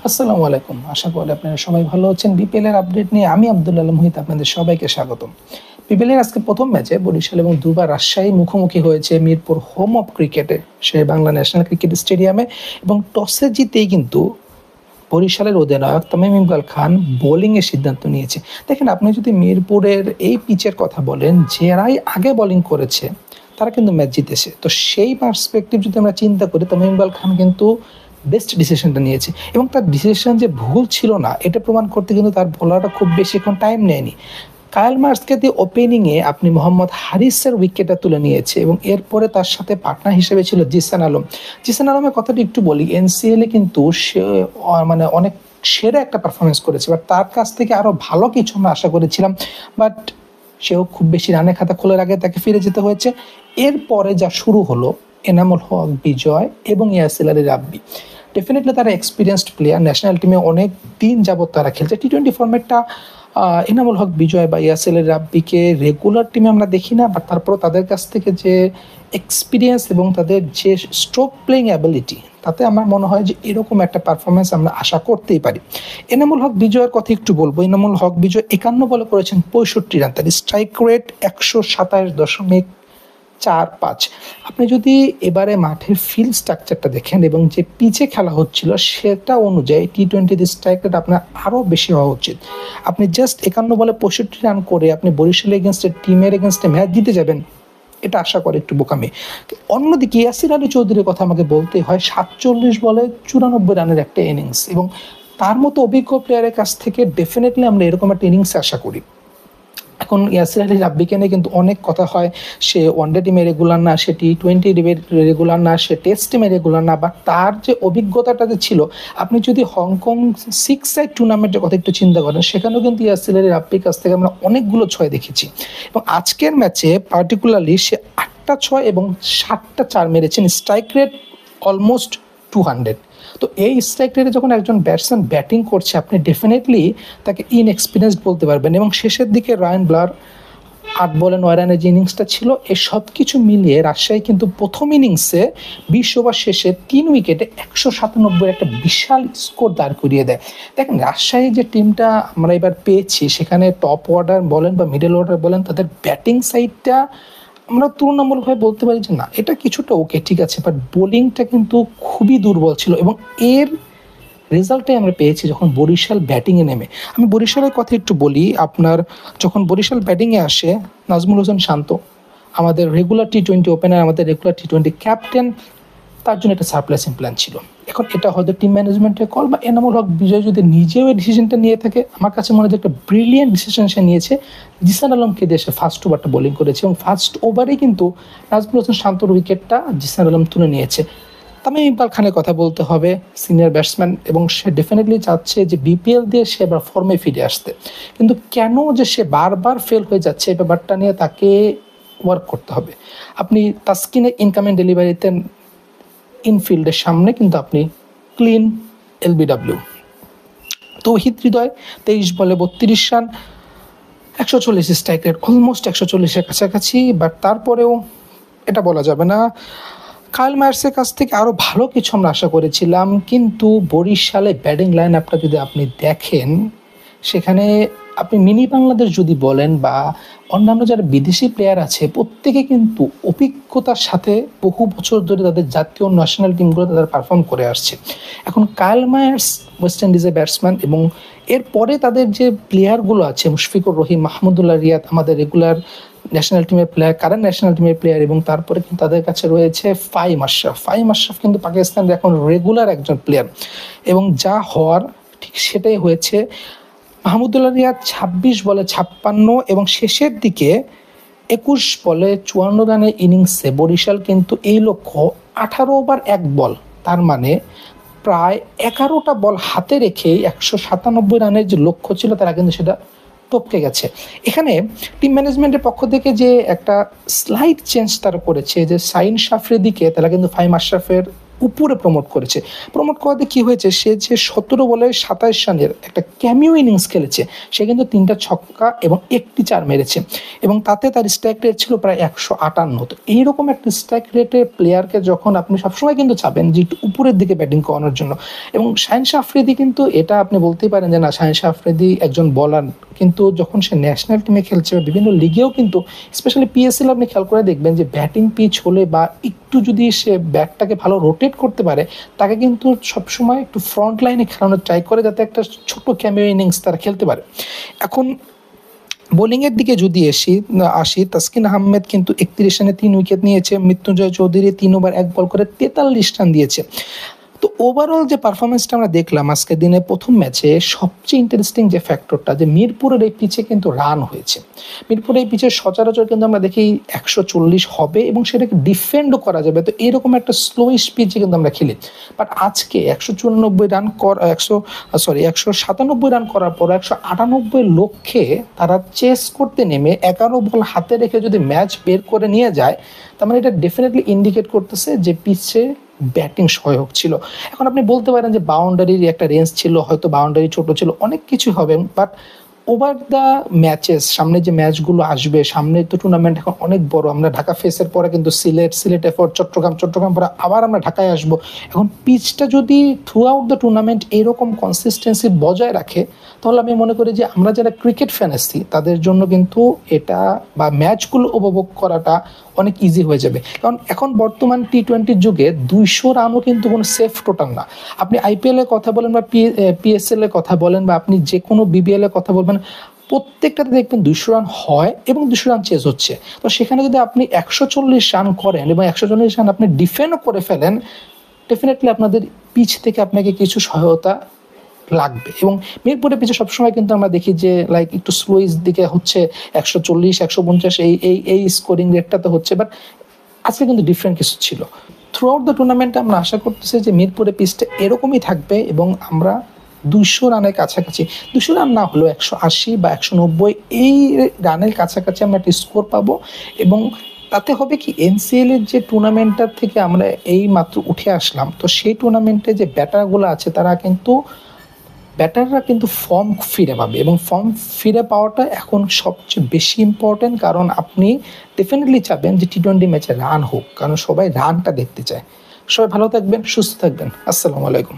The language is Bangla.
আসসালামু আলাইকুম। আশা করি আপনারা সবাই ভালো আছেন। বিপিএল এর আপডেট নিয়ে আমি আব্দুল আল মুহিত আপনাদের সবাইকে স্বাগতম। বিপিএল এর আজকে প্রথম ম্যাচে বরিশাল এবং দুবার রাজশাহী মুখোমুখি হয়েছে মিরপুর হোম অফ ক্রিকেটে শেরেবাংলা ন্যাশনাল ক্রিকেট স্টেডিয়ামে এবং টসে জিতেই কিন্তু বরিশালের অধিনায়ক তামিম ইকবাল খান বোলিংয়ের সিদ্ধান্ত নিয়েছে। দেখেন, আপনি যদি মিরপুরের এই পিচের কথা বলেন, যারাই আগে বোলিং করেছে তারা কিন্তু ম্যাচ জিতেছে। তো সেই পার্সপেক্টিভ যদি আমরা চিন্তা করি, তামিম ইকবাল খান কিন্তু বেস্ট ডিসিশনটা নিয়েছে এবং তার ডিসিশন যে ভুল ছিল না এটা প্রমাণ করতে কিন্তু তার বোলাররা খুব বেশিক্ষণ টাইম নেয়নি। কায়েল মার্কসকে দিয়ে ওপেনিংয়ে আপনি মোহাম্মদ হারিসের উইকেটটা তুলে নিয়েছে এবং এরপরে তার সাথে পার্টনার হিসেবে ছিল জিসান আলম। জিসান আলমের কথাটি একটু বলি, এনসিএলে কিন্তু সে মানে অনেক সেরা একটা পারফরমেন্স করেছে, বাট তার কাছ থেকে আরও ভালো কিছু আমরা আশা করেছিলাম, বাট সেও খুব বেশি রানের খাতা খোলার আগে তাকে ফিরে যেতে হয়েছে। এরপরে যা শুরু হলো, এনামুল হক বিজয় এবং ইয়াসির আলী রাব্বি, ডেফিনেটলি তারা এক্সপিরিয়েন্সড প্লেয়ার, ন্যাশনাল টিমে অনেক দিন যাবত তারা খেলছে। টি-20 ফর্মেটটা এনামুল হক বিজয় বা ইয়াসির আলী রাব্বিকে রেগুলার টিমে আমরা দেখি না, বাট তারপরও তাদের কাছ থেকে যে এক্সপিরিয়েন্স এবং তাদের যে স্ট্রোক প্লেইং অ্যাবিলিটি, তাতে আমার মনে হয় যে এরকম একটা পারফরমেন্স আমরা আশা করতেই পারি। এনামুল হক বিজয়ের কথা একটু বলবো। এনামুল হক বিজয় 51 বলে করেছেন 65 রান, তার স্ট্রাইক রেট 127.45। আপনি যদি এবারে মাঠের ফিল্ড স্ট্রাকচারটা দেখেন এবং যে পিচে খেলা হচ্ছিল সেটা অনুযায়ী টি-20 স্ট্রাইক রেট আপনার আরও বেশি হওয়া উচিত। আপনি জাস্ট 51 বলে 65 রান করে আপনি বরিশালের এগেনস্টে টিমের এগেনস্টে ম্যাচ জিতে যাবেন, এটা আশা করে একটু বোকামি। অন্যদিকে ইয়াসির আলী চৌধুরীর কথা আমাকে বলতে হয়। 47 বলে 94 রানের একটা ইনিংস এবং তার মতো অভিজ্ঞ প্লেয়ারের কাছ থেকে ডেফিনেটলি আমরা এরকম একটা ইনিংস আশা করি। এখন ইয়াসির আলী রাব্বিকে নিয়ে কিন্তু অনেক কথা হয়, সে ওয়ানডে টিমে রেগুলার না, সে টি-20 রেগুলার না, সে টেস্ট টিমে রেগুলার না, বাট তার যে অভিজ্ঞতাটা যে ছিল, আপনি যদি হংকং 6 সাইড টুর্নামেন্টের কথা একটু চিন্তা করেন, সেখানেও কিন্তু ইয়াসির আলী রাব্বির কাছ থেকে আমরা অনেকগুলো ছয় দেখেছি এবং আজকের ম্যাচে পার্টিকুলারলি সে 8টা 6 এবং 7টা 4 মেরেছেন, স্ট্রাইক রেট অলমোস্ট 200। তো এই স্ট্রাইক রেটে যখন একজন ব্যাটসম্যান ব্যাটিং করছে, আপনি ডেফিনেটলি তাকে ইনএক্সপিরিয়েন্সড বলতে পারবেন। এবং শেষের দিকে রায়ান ব্লার 8 বলে 9 রানের যে ইনিংসটা ছিল, এই সব কিছু মিলিয়ে রাজশাহী কিন্তু প্রথম ইনিংসে 20 ওভার শেষে 3 উইকেটে 197 একটা বিশাল স্কোর দাঁড় করিয়ে দেয়। দেখেন, রাজশাহী যে টিমটা আমরা এবার পেয়েছি, সেখানে টপ অর্ডার বলেন বা মিডল অর্ডার বলেন, তাদের ব্যাটিং সাইডটা আমরা তুলনামূলকভাবে বলতে পারি যে না, এটা কিছুটা ওকে, ঠিক আছে, বাট বোলিংটা কিন্তু খুবই দুর্বল ছিল এবং এর রেজাল্টটাই আমরা পেয়েছি যখন বরিশাল ব্যাটিংয়ে নেমে। আমি বরিশালের কথা একটু বলি। আপনার যখন বরিশাল ব্যাটিংয়ে আসে, নাজমুল হোসেন শান্ত আমাদের রেগুলার টি-20 ওপেনার, আমাদের রেগুলার টি-20 ক্যাপ্টেন, তার জন্য একটা সারপ্রাইজিং প্ল্যান ছিল। এখন এটা হয়তো টিম ম্যানেজমেন্টের কল বা এনামুল হক বিজয় যদি নিজেও এই ডিসিশনটা নিয়ে থাকে, আমার কাছে মনে হয় একটা ব্রিলিয়েন্ট ডিসিশন সে নিয়েছে। জিসান আলমকে দিয়ে সে ফার্স্ট ওভারটা বোলিং করেছে এবং ফার্স্ট ওভারেই কিন্তু নাজমুল হোসেন শান্তর উইকেটটা জিসান আলম তুলে নিয়েছে। তামিম ইকবাল খানের কথা বলতে হবে, সিনিয়র ব্যাটসম্যান, এবং সে ডেফিনেটলি চাচ্ছে যে বিপিএল দিয়ে সে এবার ফর্মে ফিরে আসতে, কিন্তু কেন যে সে বারবার ফেল হয়ে যাচ্ছে এই ব্যাপারটা নিয়ে তাকে ওয়ার্ক করতে হবে। আপনি তাসকিনের ইনকামিং ডেলিভারিতে ইনফিল্ডের সামনে কিন্তু আপনি ক্লিন এলবিডব্লিউ। তৌহিদ হৃদয় 23 বলে 32 রান, 140 স্ট্রাইক রেট, অলমোস্ট 140-এর কাছাকাছি, বাট তারপরেও এটা বলা যাবে না। কায়েল মার্কসের কাছ থেকে আরও ভালো কিছু আমরা আশা করেছিলাম, কিন্তু বরিশালে ব্যাটিং লাইন আপটা যদি আপনি দেখেন, সেখানে আপনি মিনি বাংলাদেশ যদি বলেন বা অন্যান্য যারা বিদেশি প্লেয়ার আছে, প্রত্যেকে কিন্তু অভিজ্ঞতার সাথে বহু বছর ধরে তাদের জাতীয় ন্যাশনাল টিমগুলো তাদের পারফর্ম করে আসছে। এখন কায়েল মার্কস ওয়েস্ট ইন্ডিজের ব্যাটসম্যান এবং এরপরে তাদের যে প্লেয়ারগুলো আছে, মুশফিকুর রহিম, মাহমুদুল্লাহ রিয়াদ, আমাদের রেগুলার ন্যাশনাল টিমের প্লেয়ার, কারেন্ট ন্যাশনাল টিমের প্লেয়ার, এবং তারপরে কিন্তু তাদের কাছে রয়েছে ফাহিম আশরাফ। ফাহিম আশরাফ কিন্তু পাকিস্তানের এখন রেগুলার একজন প্লেয়ার এবং যা হওয়ার ঠিক সেটাই হয়েছে। মাহমুদুল্লাহ রিয়াদ 26 বলে 56 এবং শেষের দিকে 21 বলে 54 রানের ইনিংসে বরিশাল কিন্তু এই লক্ষ্য 18 ওভার 1 বল, তার মানে প্রায় 11টা বল হাতে রেখেই 197 রানের যে লক্ষ্য ছিল তারা কিন্তু সেটা টপকে গেছে। এখানে টিম ম্যানেজমেন্টের পক্ষ থেকে যে একটা স্লাইড চেঞ্জ তারা করেছে, যে সাইন শাফরিদিকে তারা কিন্তু ফাহিম আশরাফের উপরে প্রমোট করেছে। প্রমোট করাতে কি হয়েছে, সে যে 17 বলে 27 রানের একটা ক্যামিও ইনিংস খেলেছে, সে কিন্তু 3টা ছক্কা এবং 1টি 4 মেরেছে, এবং তাতে তার স্ট্রাইক রেট ছিল প্রায় 158। তো এইরকম একটা স্ট্রাইক রেটের প্লেয়ারকে যখন আপনি সবসময় কিন্তু চাবেন যে একটু উপরের দিকে ব্যাটিং করানোর জন্য, এবং শাহিন শাহ আফ্রিদি কিন্তু এটা আপনি বলতেই পারেন যে না, শাহিন শাহ আফ্রিদি একজন বলার, কিন্তু যখন সে ন্যাশনাল টিমে খেলছে বা বিভিন্ন লিগেও কিন্তু, স্পেশালি পিএসএল আপনি খেয়াল করে দেখবেন যে ব্যাটিং পিচ হলে বা একটু যদি সে ব্যাটটাকে ভালো রোটেট করতে পারে, তাকে কিন্তু সবসময় একটু ফ্রন্ট লাইনে খেলানোর ট্রাই করে, যাতে একটা ছোট ক্যামিও ইনিংস তারা খেলতে পারে। এখন বোলিংয়ের দিকে যদি আসি, তাসকিন আহমেদ কিন্তু 31 রানে 3 উইকেট নিয়েছে, মৃত্যুঞ্জয় চৌধুরী 3 ওভার 1 বল করে 43 রান দিয়েছে। তো ওভারঅল যে পারফরমেন্সটা আমরা দেখলাম আজকের দিনে প্রথম ম্যাচে, সবচেয়ে ইন্টারেস্টিং যে ফ্যাক্টরটা, যে মিরপুরের এই পিচে কিন্তু রান হয়েছে। মিরপুরের এই পিচে সচরাচর কিন্তু আমরা দেখি 140 হবে এবং সেটাকে ডিফেন্ডও করা যাবে, তো এরকম একটা স্লোইশ পিচে কিন্তু আমরা খেলি। বাট আজকে 197 রান করার পর 198 লক্ষ্যে তারা চেস করতে নেমে 11 বল হাতে রেখে যদি ম্যাচ বের করে নিয়ে যায়, তার মানে এটা ডেফিনেটলি ইন্ডিকেট করতেছে যে পিচে ব্যাটিং সহায়ক ছিল। এখন আপনি বলতে পারেন যে বাউন্ডারির একটা রেঞ্জ ছিল, হয়তো বাউন্ডারি ছোট ছিল, অনেক কিছু হবে, বাট ওভার দ্য ম্যাচেস, সামনে যে ম্যাচগুলো আসবে, সামনে তো টুর্নামেন্ট এখন অনেক বড়। আমরা ঢাকা ফেসের পরে কিন্তু সিলেট এরপর চট্টগ্রাম পরে আবার আমরা ঢাকায় আসবো। এখন পিচটা যদি থ্রু আউট দ্য টুর্নামেন্ট এরকম কনসিস্টেন্সি বজায় রাখে, তাহলে আমি মনে করি যে আমরা যারা ক্রিকেট ফ্যান আছি তাদের জন্য কিন্তু এটা বা ম্যাচগুলো উপভোগ করাটা অনেক ইজি হয়ে যাবে। কারণ এখন বর্তমান টি-20 যুগে 200 রানও কিন্তু কোনো সেফ টোটাল না। আপনি আইপিএল এর কথা বলেন বা পিএসএল এর কথা বলেন বা আপনি যে কোনো বিবিএল এর কথা বলবেন, প্রত্যেকটাতে দেখবেন 200 রান হয় এবং 200 রান চেস হচ্ছে। তো সেখানে যদি আপনি 140 রান করেন এবং 140 রান আপনি ডিফেন্ডও করে ফেলেন, ডেফিনেটলি আপনাদের পিচ থেকে আপনাকে কিছু সহায়তা লাগবে। এবং মিরপুরের পিচে সবসময় কিন্তু আমরা দেখি যে লাইক একটু স্লোইজ দিকে হচ্ছে, 140 150 এই স্কোরিং রেটটাতে হচ্ছে, বাট আজকে কিন্তু ডিফারেন্ট কিছু ছিল। থ্রু আউট দ্য টুর্নামেন্টে আমরা আশা করতেছি যে মিরপুরের পিচটা এরকমই থাকবে এবং আমরা 200 রানের কাছাকাছি, 200 রান না হলেও 180 বা 190 এই রানের কাছাকাছি আমরা একটা স্কোর পাবো। এবং তাতে হবে কি, এনসিএল এর যে টুর্নামেন্টটার থেকে আমরা এই মাত্র উঠে আসলাম, তো সেই টুর্নামেন্টে যে ব্যাটারগুলো আছে ব্যাটাররা কিন্তু ফর্ম ফিরে পাবে, এবং ফর্ম ফিরে পাওয়াটা এখন সবচেয়ে বেশি ইম্পর্টেন্ট। কারণ আপনি ডেফিনেটলি চাবেন যে টি-20 ম্যাচে রান হোক, কারণ সবাই রানটা দেখতে চায়। সবাই ভালো থাকবেন, সুস্থ থাকবেন। আসসালামু আলাইকুম।